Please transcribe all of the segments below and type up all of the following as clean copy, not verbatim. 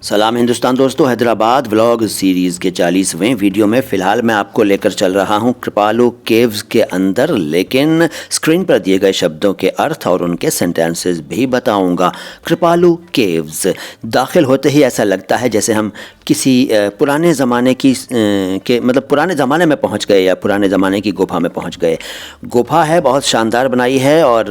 सलाम हिंदुस्तान दोस्तों, Hyderabad vlog series के 40वें वीडियो में फ़िलहाल मैं आपको लेकर चल रहा हूं कृपालू केव्स के अंदर, लेकिन स्क्रीन पर दिए गए शब्दों के अर्थ और उनके सेंटेंसेस भी बताऊंगा। कृपालू केव्स, दाखिल होते ही ऐसा लगता है जैसे हम किसी पुराने ज़माने की पुराने ज़माने में पहुंच गए या पुराने ज़माने की गुफा में पहुंच गए। गुफा है, बहुत शानदार बनाई है और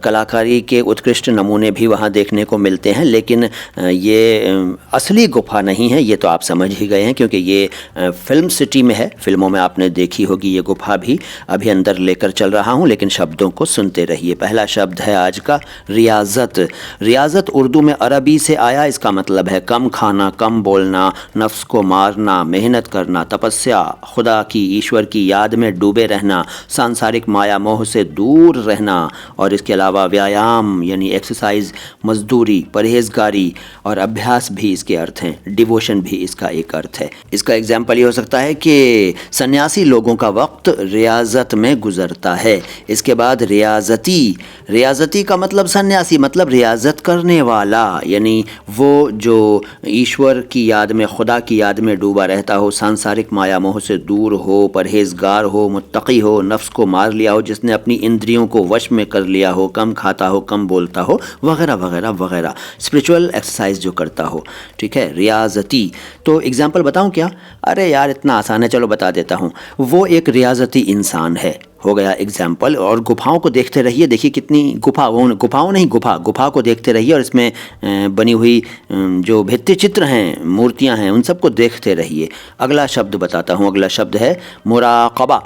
कलाकारी के उत्कृष्ट नमूने भी वहाँ देखने को मिलते हैं, लेकिन ये असली गुफा नहीं है, ये तो आप समझ ही गए हैं क्योंकि ये फिल्म सिटी में है। फिल्मों में आपने देखी होगी ये गुफा भी। अभी अंदर लेकर चल रहा हूँ, लेकिन शब्दों को सुनते रहिए। पहला शब्द है आज का रियाजत। रियाजत उर्दू में अरबी से आया, इसका मतलब है कम खाना, कम बोलना, नफ्स को मारना, मेहनत करना, तपस्या, खुदा की, ईश्वर की याद में डूबे रहना, सांसारिक माया मोह से दूर रहना, और इसके अलावा व्यायाम यानी एक्सरसाइज, मजदूरी, परहेजगारी और अभ्यास भी इसके अर्थ हैं। डिवोशन भी इसका एक अर्थ है। इसका एग्जाम्पल ये हो सकता है कि सन्यासी लोगों का वक्त रियाजत में गुजरता है। इसके बाद रियाजती। रियाजती का मतलब सन्यासी, मतलब रियाजत करने वाला, यानी वो जो ईश्वर की याद में, खुदा की याद में डूबा रहता हो, सांसारिक माया मोह से दूर हो, परहेजगार हो, मुत्तकी हो, नफ्स को मार लिया हो, जिसने अपनी इंद्रियों को वश में कर लिया हो, कम खाता हो, कम बोलता हो, वगैरह वगैरह वगैरह, स्पिरिचुअल एक्सरसाइज जो करता हो। ठीक है, रियाजती। तो एग्जाम्पल बताऊं क्या? अरे यार इतना आसान है, चलो बता देता हूँ। वो एक रियाजती इंसान है, हो गया एग्जाम्पल। और गुफाओं को देखते रहिए, देखिए कितनी गुफा को देखते रहिए और इसमें बनी हुई जो भित्ति चित्र हैं, मूर्तियाँ हैं, उन सबको देखते रहिए। अगला शब्द बताता हूँ। अगला शब्द है मुराक़बा।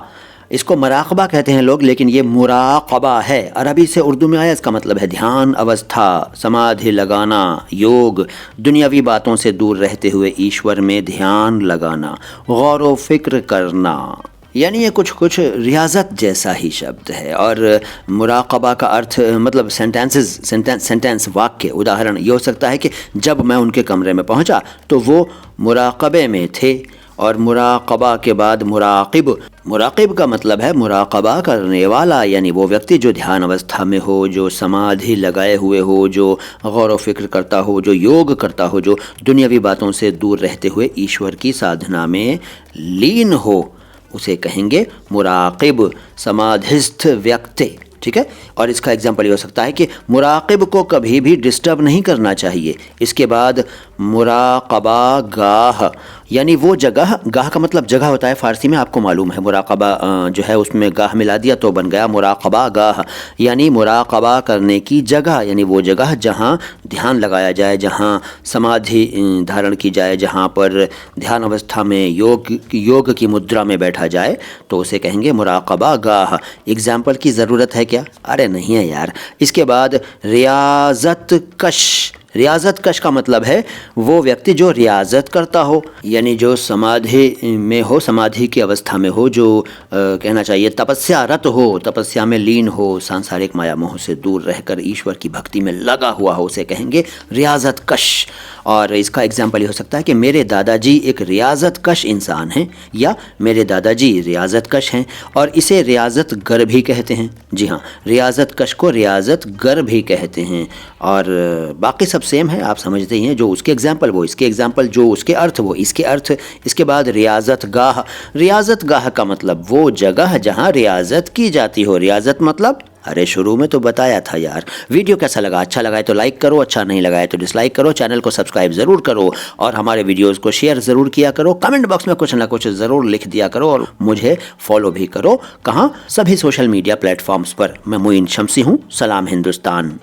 इसको मराक़बा कहते हैं लोग, लेकिन ये मुराक़बा है। अरबी से उर्दू में आया, इसका मतलब है ध्यान अवस्था, समाधि लगाना, योग, दुनियावी बातों से दूर रहते हुए ईश्वर में ध्यान लगाना, गौर व फिक्र करना, यानी ये कुछ रियाजत जैसा ही शब्द है। और मुराक़बा का अर्थ मतलब सेंटेंस वाक्य, उदाहरण ये हो सकता है कि जब मैं उनके कमरे में पहुंचा तो वो मुराक़बे में थे। और मुराक़बा के बाद मुराक़िब। मुराक़िब का मतलब है मुराक़बा करने वाला, यानी वो व्यक्ति जो ध्यान अवस्था में हो, जो समाधि लगाए हुए हो, जो गौर व फिक्र करता हो, जो योग करता हो, जो दुनियावी बातों से दूर रहते हुए ईश्वर की साधना में लीन हो, उसे कहेंगे मुराक़िब, समाधिस्थ व्यक्ति। ठीक है। और इसका एग्जाम्पल ये हो सकता है कि मुराक़िब को कभी भी डिस्टर्ब नहीं करना चाहिए। इसके बाद मुराक़बा गाह, यानी वो जगह, गाह का मतलब जगह होता है फ़ारसी में, आपको मालूम है। मुराक़बा जो है उसमें गाह मिला दिया तो बन गया मुराक़बा गाह, यानी मुराक़बा करने की जगह, यानी वो जगह जहाँ ध्यान लगाया जाए, जहाँ समाधि धारण की जाए, जहाँ पर ध्यान अवस्था में योग की मुद्रा में बैठा जाए, तो उसे कहेंगे मुराक़बा गाह। एग्जाम्पल की ज़रूरत है क्या? अरे नहीं है यार। इसके बाद रियाज़त कश। रियाज़त कश का मतलब है वो व्यक्ति जो रियाज़त करता हो, यानी जो समाधि में हो, समाधि की अवस्था में हो, जो कहना चाहिए तपस्यारत हो, तपस्या में लीन हो, सांसारिक माया मोह से दूर रहकर ईश्वर की भक्ति में लगा हुआ हो, उसे कहेंगे रियाज़त कश। और इसका एग्जाम्पल ये हो सकता है कि मेरे दादाजी एक रियाज़त कश इंसान हैं, या मेरे दादाजी रियाज़त कश हैं। और इसे रियाज़त गर भी कहते हैं। जी हाँ, रियाज़त कश को रियाज़त गर भी कहते हैं। और बाकी सब सेम है, आप समझते ही हैं। जो उसके एग्जाम्पल वो इसके एग्जाम्पल, जो उसके अर्थ वो इसके अर्थ। इसके बाद रियाज़त गाह। रियाज़त गाह का मतलब वो जगह जहाँ रियाज़त की जाती हो। रियाज़त मतलब, अरे शुरू में तो बताया था यार। वीडियो कैसा लगा? अच्छा लगा है तो लाइक करो, अच्छा नहीं लगा है तो डिसलाइक करो। चैनल को सब्सक्राइब ज़रूर करो और हमारे वीडियोस को शेयर ज़रूर किया करो। कमेंट बॉक्स में कुछ ना कुछ ज़रूर लिख दिया करो और मुझे फॉलो भी करो। कहाँ? सभी सोशल मीडिया प्लेटफॉर्म्स पर। मैं मोइन शम्सी हूँ। सलाम हिंदुस्तान।